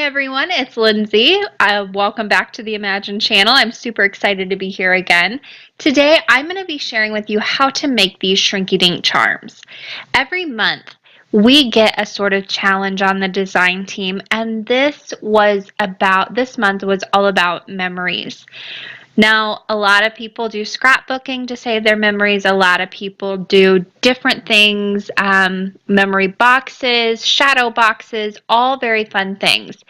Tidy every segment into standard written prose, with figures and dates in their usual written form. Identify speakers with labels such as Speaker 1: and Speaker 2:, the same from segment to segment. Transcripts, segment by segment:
Speaker 1: everyone, it's Lindsay. Welcome back to the Imagine channel. I'm super excited to be here again. Today I'm going to be sharing with you how to make these Shrinky Dink charms. Every month we get a sort of challenge on the design team, and this month was all about memories. Now, a lot of people do scrapbooking to save their memories. A lot of people do different things, memory boxes, shadow boxes, all very fun things.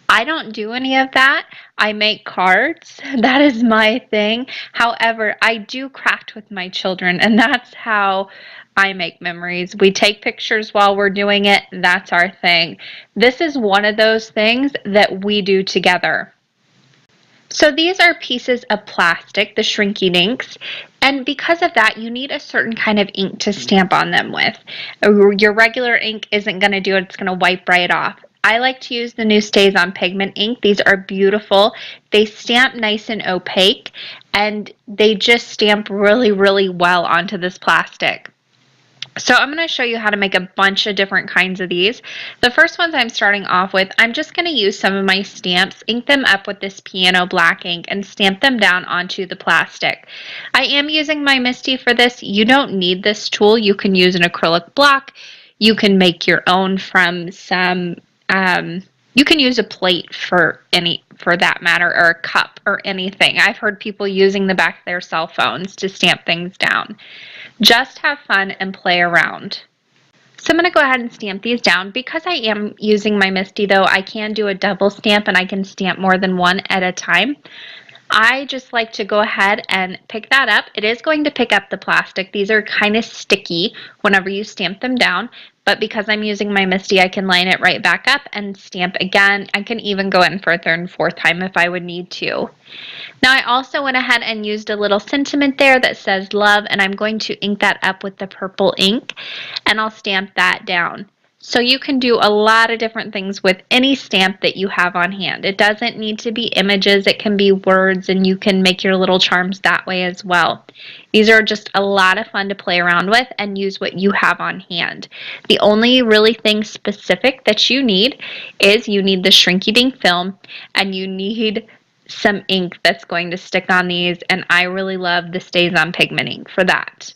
Speaker 1: I don't do any of that. I make cards. That is my thing. However, I do craft with my children, and that's how I make memories. We take pictures while we're doing it. That's our thing. This is one of those things that we do together. So these are pieces of plastic, the Shrinky Dinks, and because of that, you need a certain kind of ink to stamp on them with. Your regular ink isn't going to do it. It's going to wipe right off. I like to use the new StazOn Pigment ink. These are beautiful. They stamp nice and opaque, and they just stamp really, really well onto this plastic. So I'm going to show you how to make a bunch of different kinds of these. The first ones I'm starting off with, I'm just going to use some of my stamps, ink them up with this piano black ink, and stamp them down onto the plastic. I am using my Misty for this. You don't need this tool. You can use an acrylic block. You can make your own from some, you can use a plate for that matter, or a cup or anything. I've heard people using the back of their cell phones to stamp things down. Just have fun and play around. So I'm going to go ahead and stamp these down. Because I am using my Misty though, I can do a double stamp and I can stamp more than one at a time. I just like to go ahead and pick that up. It is going to pick up the plastic. These are kind of sticky whenever you stamp them down, but because I'm using my Misty, I can line it right back up and stamp again. I can even go in for a third and fourth time if I would need to. Now I also went ahead and used a little sentiment there that says love, and I'm going to ink that up with the purple ink, and I'll stamp that down. So you can do a lot of different things with any stamp that you have on hand. It doesn't need to be images, it can be words, and you can make your little charms that way as well. These are just a lot of fun to play around with and use what you have on hand. The only really thing specific that you need is you need the Shrinky Dink film, and you need some ink that's going to stick on these, and I really love the StazOn Pigment ink for that.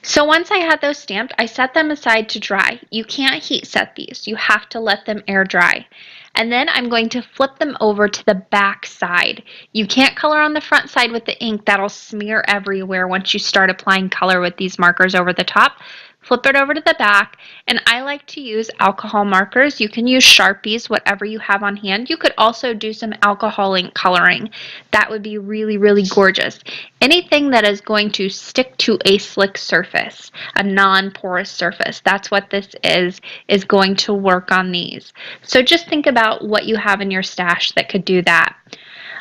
Speaker 1: So once I had those stamped, I set them aside to dry. You can't heat set these. You have to let them air dry. And then I'm going to flip them over to the back side. You can't color on the front side with the ink. That'll smear everywhere once you start applying color with these markers over the top. Flip it over to the back, and I like to use alcohol markers. You can use Sharpies, whatever you have on hand. You could also do some alcohol ink coloring. That would be really, really gorgeous. Anything that is going to stick to a slick surface, a non-porous surface, that's what this is going to work on these. So just think about what you have in your stash that could do that.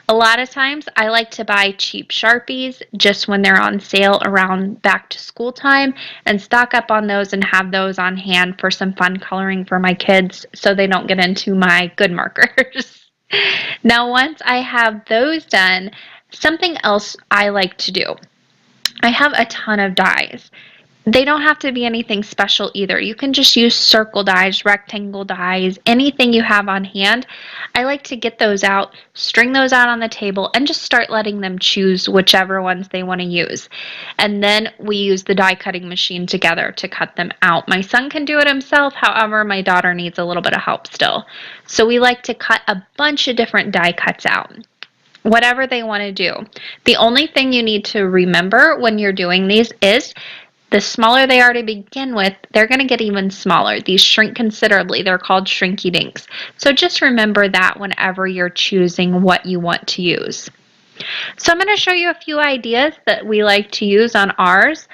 Speaker 1: A lot of times I like to buy cheap Sharpies just when they're on sale around back to school time and stock up on those and have those on hand for some fun coloring for my kids so they don't get into my good markers. Now once I have those done, something else I like to do. I have a ton of dies. They don't have to be anything special either. You can just use circle dies, rectangle dies, anything you have on hand. I like to get those out, string those out on the table, and just start letting them choose whichever ones they want to use. And then we use the die cutting machine together to cut them out. My son can do it himself, however, my daughter needs a little bit of help still. So we like to cut a bunch of different die cuts out. Whatever they want to do. The only thing you need to remember when you're doing these is the smaller they are to begin with, they're going to get even smaller. These shrink considerably. They're called Shrinky Dinks. So just remember that whenever you're choosing what you want to use. So I'm going to show you a few ideas that we like to use on ours.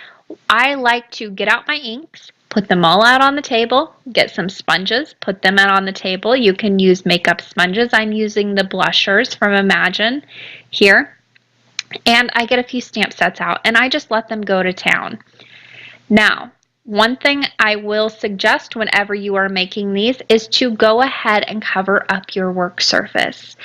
Speaker 1: I like to get out my inks, put them all out on the table, get some sponges, put them out on the table. You can use makeup sponges. I'm using the blushers from Imagine here. And I get a few stamp sets out, and I just let them go to town. Now, one thing I will suggest whenever you are making these is to go ahead and cover up your work surface.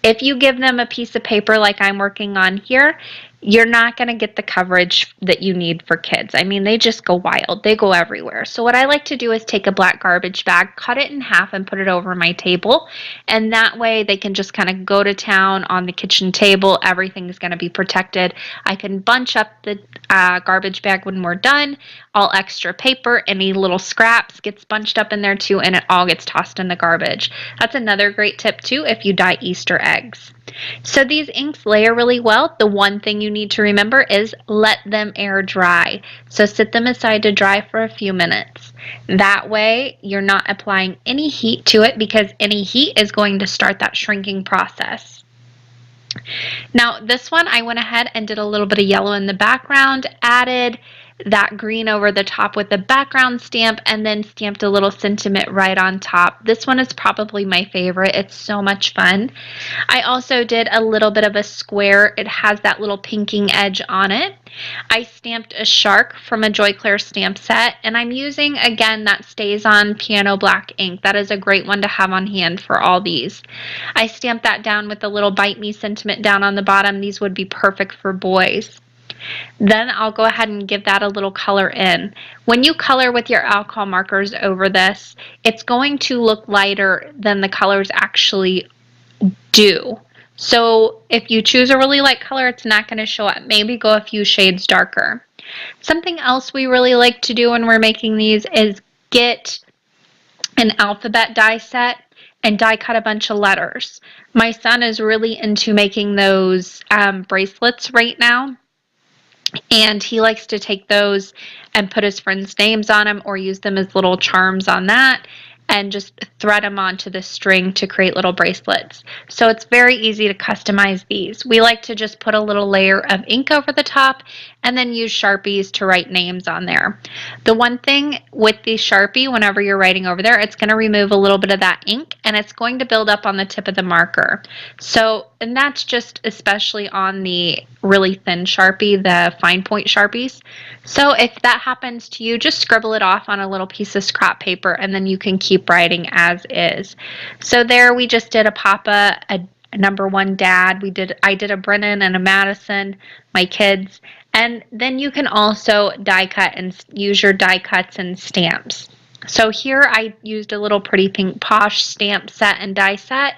Speaker 1: If you give them a piece of paper like I'm working on here, you're not going to get the coverage that you need for kids. I mean, they just go wild. They go everywhere. So what I like to do is take a black garbage bag, cut it in half, and put it over my table. And that way they can just kind of go to town on the kitchen table. Everything's going to be protected. I can bunch up the garbage bag when we're done. All extra paper, any little scraps gets bunched up in there too, and it all gets tossed in the garbage. That's another great tip too if you dye Easter eggs. So these inks layer really well. The one thing you need to remember is let them air dry. So sit them aside to dry for a few minutes. That way you're not applying any heat to it, because any heat is going to start that shrinking process. Now this one, I went ahead and did a little bit of yellow in the background, added that green over the top with the background stamp, and then stamped a little sentiment right on top. This one is probably my favorite. It's so much fun. I also did a little bit of a square. It has that little pinking edge on it. I stamped a shark from a Joy Claire stamp set, and I'm using, again, that StazOn Piano Black ink. That is a great one to have on hand for all these. I stamped that down with a little Bite Me sentiment down on the bottom. These would be perfect for boys. Then I'll go ahead and give that a little color in. When you color with your alcohol markers over this, it's going to look lighter than the colors actually do. So if you choose a really light color, it's not going to show up. Maybe go a few shades darker. Something else we really like to do when we're making these is get an alphabet die set and die cut a bunch of letters. My son is really into making those bracelets right now. And he likes to take those and put his friends' names on them, or use them as little charms on that, and just thread them onto the string to create little bracelets. So it's very easy to customize these. We like to just put a little layer of ink over the top and then use Sharpies to write names on there. The one thing with the Sharpie, whenever you're writing over there, it's going to remove a little bit of that ink, and it's going to build up on the tip of the marker. So, and that's just especially on the really thin Sharpie, the fine point Sharpies. So if that happens to you, just scribble it off on a little piece of scrap paper, and then you can keep writing as is. So there we just did a Papa, a number one dad. I did a Brennan and a Madison, my kids. And then you can also die cut and use your die cuts and stamps. So here I used a little Pretty Pink Posh stamp set and die set.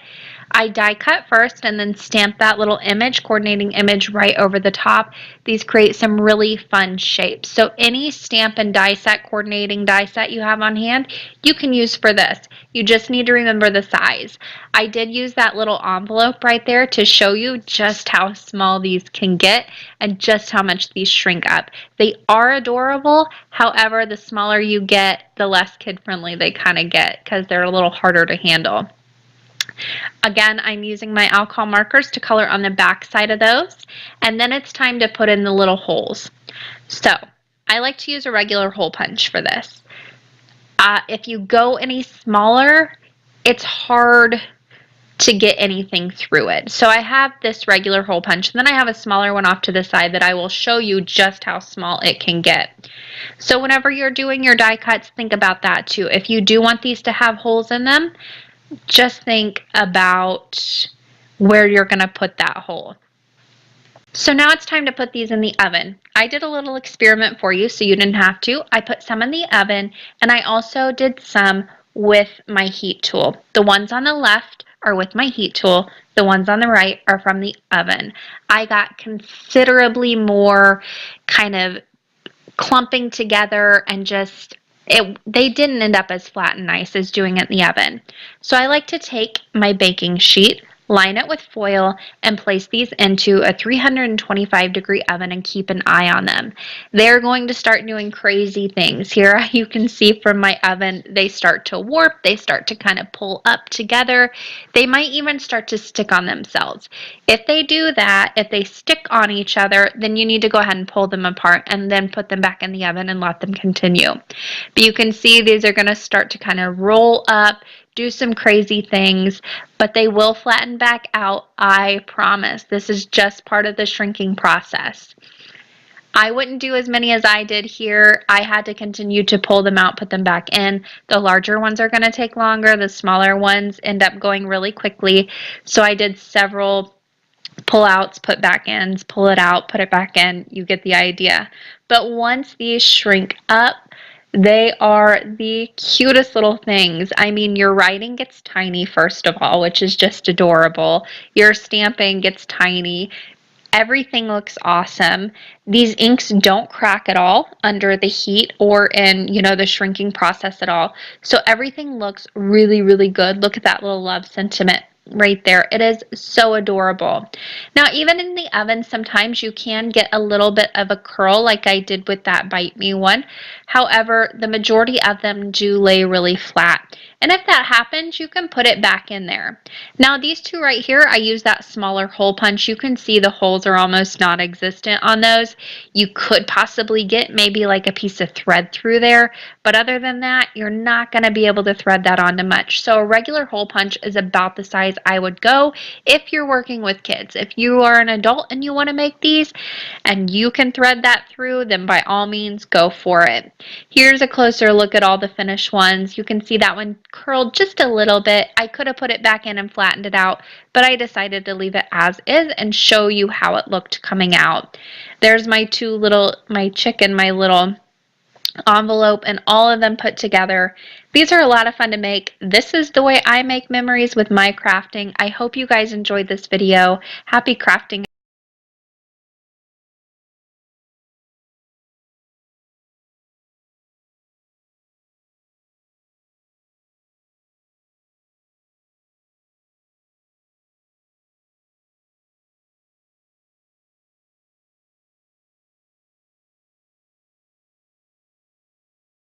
Speaker 1: I die cut first and then stamp that little image, coordinating image, right over the top. These create some really fun shapes. So any stamp and die set, coordinating die set you have on hand, you can use for this. You just need to remember the size. I did use that little envelope right there to show you just how small these can get and just how much these shrink up. They are adorable. However, the smaller you get, the less kid-friendly they kind of get, because they're a little harder to handle. Again, I'm using my alcohol markers to color on the back side of those, and then it's time to put in the little holes. So I like to use a regular hole punch for this. If you go any smaller, it's hard to get anything through it. So I have this regular hole punch, and then I have a smaller one off to the side that I will show you just how small it can get. So whenever you're doing your die cuts, think about that too. If you do want these to have holes in them, just think about where you're going to put that hole. So now it's time to put these in the oven. I did a little experiment for you so you didn't have to. I put some in the oven, and I also did some with my heat tool. The ones on the left are with my heat tool. The ones on the right are from the oven. I got considerably more kind of clumping together, and just they didn't end up as flat and nice as doing it in the oven. So I like to take my baking sheet, line it with foil, and place these into a 325-degree oven and keep an eye on them. They're going to start doing crazy things. Here you can see from my oven, they start to warp, they start to kind of pull up together. They might even start to stick on themselves. If they do that, if they stick on each other, then you need to go ahead and pull them apart and then put them back in the oven and let them continue. But you can see these are going to start to kind of roll up, do some crazy things, but they will flatten back out, I promise. This is just part of the shrinking process. I wouldn't do as many as I did here. I had to continue to pull them out, put them back in. The larger ones are going to take longer. The smaller ones end up going really quickly. So I did several pull outs, put back ins, pull it out, put it back in. You get the idea. But once these shrink up, they are the cutest little things. I mean, your writing gets tiny, first of all, which is just adorable. Your stamping gets tiny. Everything looks awesome. These inks don't crack at all under the heat or in, the shrinking process at all. So everything looks really, really good. Look at that little love sentiment right there. It is so adorable. Now, even in the oven, sometimes you can get a little bit of a curl like I did with that Bite Me one. However, the majority of them do lay really flat. And if that happens, you can put it back in there. Now, these two right here, I use that smaller hole punch. You can see the holes are almost non-existent on those. You could possibly get maybe like a piece of thread through there, but other than that, you're not going to be able to thread that onto much. So a regular hole punch is about the size I would go if you're working with kids. If you are an adult and you want to make these and you can thread that through, then by all means, go for it. Here's a closer look at all the finished ones. You can see that one curled just a little bit. I could have put it back in and flattened it out, but I decided to leave it as is and show you how it looked coming out. There's my chick and my little envelope, and all of them put together. These are a lot of fun to make. This is the way I make memories with my crafting. I hope you guys enjoyed this video. Happy crafting.